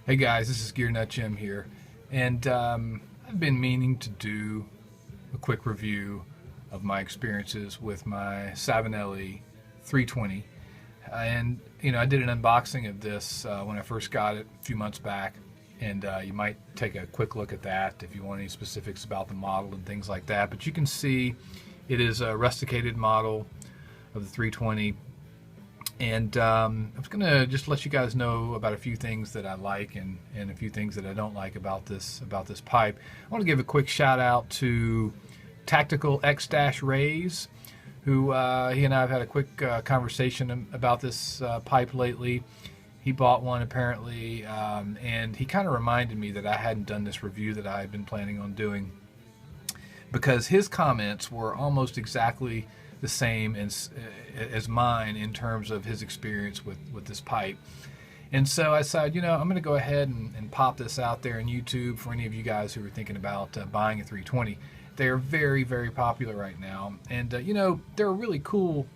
Hey guys, this is Gear Nut Jim here, and I've been meaning to do a quick review of my experiences with my Savinelli 320. And I did an unboxing of this when I first got it a few months back, and you might take a quick look at that if you want any specifics about the model and things like that. But you can see it is a rusticated model of the 320. And I was going to just let you guys know about a few things that I like and a few things that I don't like about this pipe. I want to give a quick shout out to Tactical X-Rays, who he and I have had a quick conversation about this pipe lately. He bought one apparently, and he kind of reminded me that I hadn't done this review that I had been planning on doing, because his comments were almost exactly the same as mine in terms of his experience with this pipe. And so I decided, I'm going to go ahead and pop this out there on YouTube for any of you guys who are thinking about buying a 320. They're very, very popular right now, and they're a really cool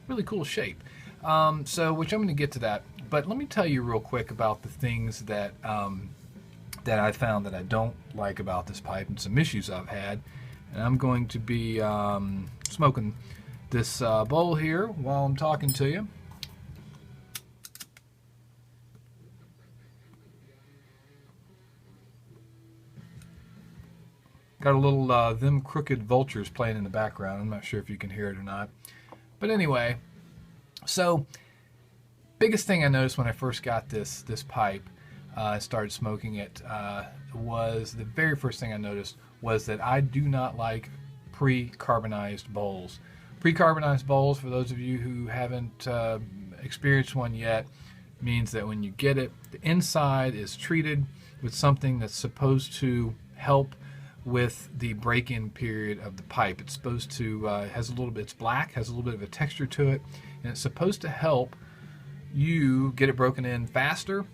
shape. Which I'm going to get to that. But let me tell you real quick about the things that that I found that I don't like about this pipe and some issues I've had. And I'm going to be smoking this bowl here while I'm talking to you. Got a little Them Crooked Vultures playing in the background. I'm not sure if you can hear it or not. But anyway, so biggest thing I noticed when I first got this pipe, I started smoking it, was the very first thing I noticed was that I do not like pre-carbonized bowls. Pre-carbonized bowls, for those of you who haven't experienced one yet, means that when you get it, the inside is treated with something that's supposed to help with the break-in period of the pipe. It's supposed to, it's black, has a little bit of a texture to it, and it's supposed to help you get it broken in faster,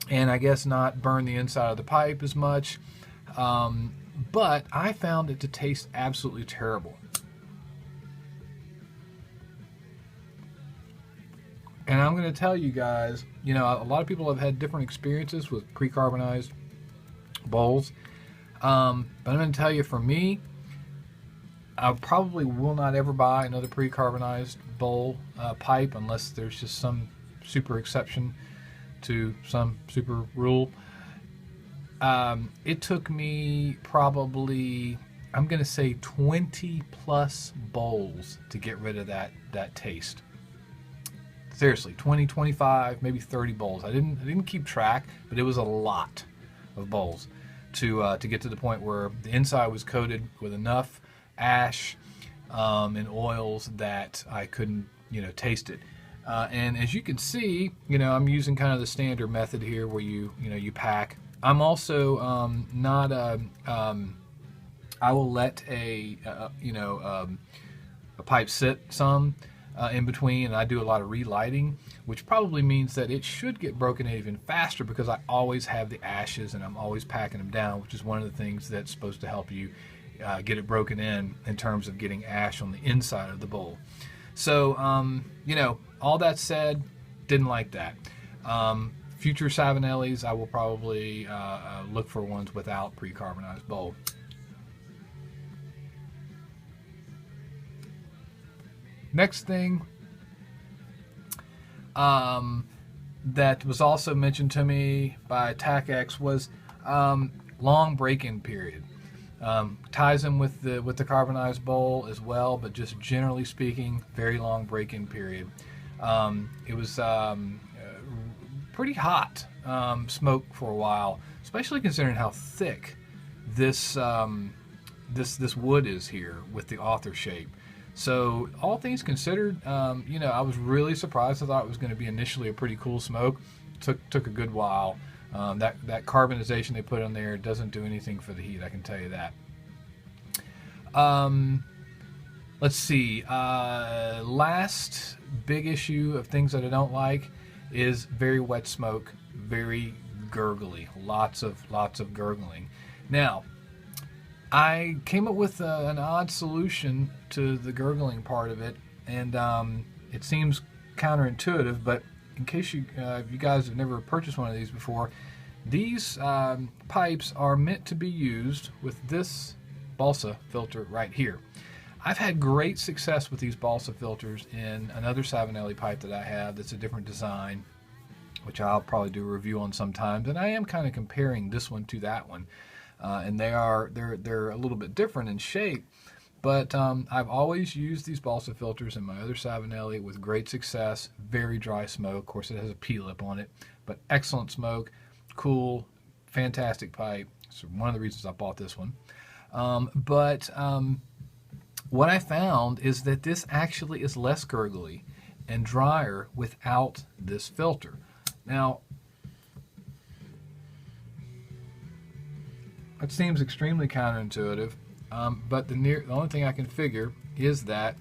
and I guess not burn the inside of the pipe as much. But I found it to taste absolutely terrible. And I'm going to tell you guys, a lot of people have had different experiences with pre-carbonized bowls. But I'm going to tell you, for me, I probably will not ever buy another pre-carbonized bowl pipe unless there's just some super exception to some super rule. It took me probably, I'm going to say 20 plus bowls to get rid of that taste. Seriously, 20, 25, maybe 30 bowls. I didn't keep track, but it was a lot of bowls to get to the point where the inside was coated with enough ash and oils that I couldn't, taste it. And as you can see, I'm using kind of the standard method here where you pack. I'm also not I will let a pipe sit some in between, and I do a lot of relighting, which probably means that it should get broken in even faster because I always have the ashes and I'm always packing them down, which is one of the things that's supposed to help you get it broken in terms of getting ash on the inside of the bowl. So, all that said, didn't like that. Future Savinellis, I will probably look for ones without pre-carbonized bowl. Next thing that was also mentioned to me by TacX was long break-in period. Ties in with the carbonized bowl as well, but just generally speaking, very long break-in period. It was pretty hot smoke for a while, especially considering how thick this wood is here with the author shape. So all things considered, I was really surprised. I thought it was going to be initially a pretty cool smoke. Took a good while. That carbonization they put on there doesn't do anything for the heat, I can tell you that. Let's see. Last big issue of things that I don't like is very wet smoke, very gurgly, lots of gurgling. Now, I came up with an odd solution to the gurgling part of it, and it seems counterintuitive, but in case you guys have never purchased one of these before, These pipes are meant to be used with this balsa filter right here. I've had great success with these balsa filters in another Savinelli pipe that I have that's a different design, which I'll probably do a review on sometimes. And I am kind of comparing this one to that one, and they're a little bit different in shape. But I've always used these balsa filters in my other Savinelli with great success. Very dry smoke. Of course, it has a P-lip on it, but excellent smoke, cool, fantastic pipe. So one of the reasons I bought this one. What I found is that this actually is less gurgly and drier without this filter. Now, it seems extremely counterintuitive, but the only thing I can figure is that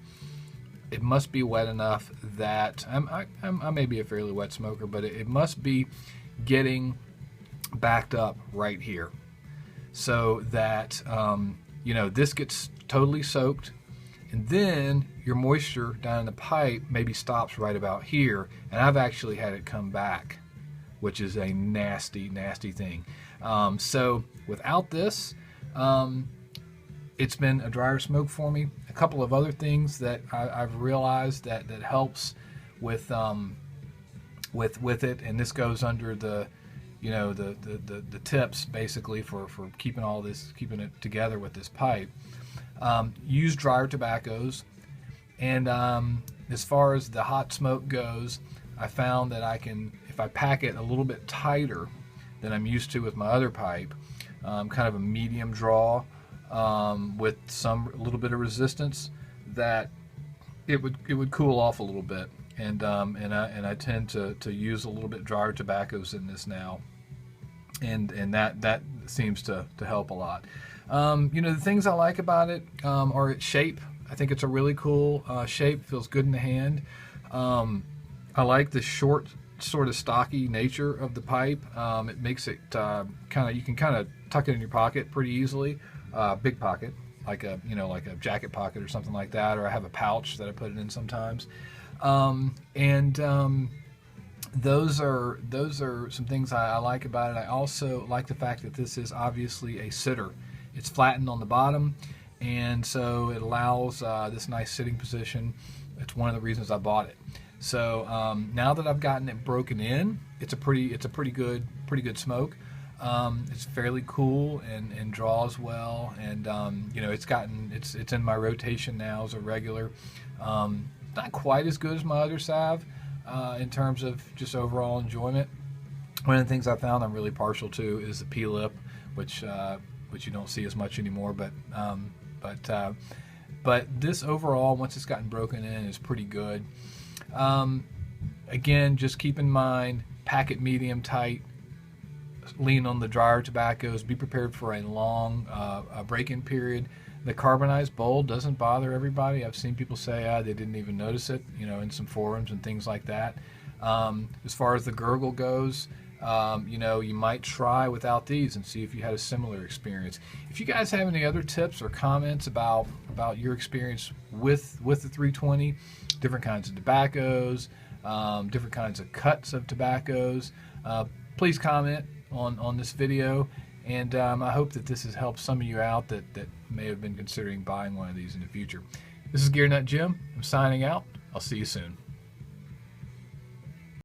it must be wet enough that I may be a fairly wet smoker, but it must be getting backed up right here, so that this gets totally soaked, and then your moisture down in the pipe maybe stops right about here, and I've actually had it come back, which is a nasty, nasty thing. So without this, it's been a drier smoke for me. A couple of other things that I've realized that helps with it, and this goes under the the tips basically for keeping it together with this pipe. Use drier tobaccos, and as far as the hot smoke goes, I found that I can, if I pack it a little bit tighter than I'm used to with my other pipe, kind of a medium draw with a little bit of resistance, that it would cool off a little bit. And I tend to use a little bit drier tobaccos in this now, and that seems to help a lot. The things I like about it are its shape. I think it's a really cool shape. Feels good in the hand. I like the short, sort of stocky nature of the pipe. It makes it you can kind of tuck it in your pocket pretty easily. Big pocket, like a jacket pocket or something like that. Or I have a pouch that I put it in sometimes. Those are some things I like about it. I also like the fact that this is obviously a sitter. It's flattened on the bottom, and so it allows this nice sitting position. It's one of the reasons I bought it. So now that I've gotten it broken in, it's a pretty good smoke. It's fairly cool and draws well, and it's in my rotation now as a regular. Not quite as good as my other Sav in terms of just overall enjoyment. One of the things I found I'm really partial to is the P-lip, which you don't see as much anymore. But this overall, once it's gotten broken in, is pretty good. Again, just keep in mind, pack it medium tight. Lean on the drier tobaccos. Be prepared for a long break-in period. The carbonized bowl doesn't bother everybody. I've seen people say they didn't even notice it, in some forums and things like that. As far as the gurgle goes, you might try without these and see if you had a similar experience. If you guys have any other tips or comments about your experience with the 320, different kinds of tobaccos, different kinds of cuts of tobaccos, please comment on this video, and I hope that this has helped some of you out that may have been considering buying one of these in the future. This is Gear Nut Jim. I'm signing out. I'll see you soon.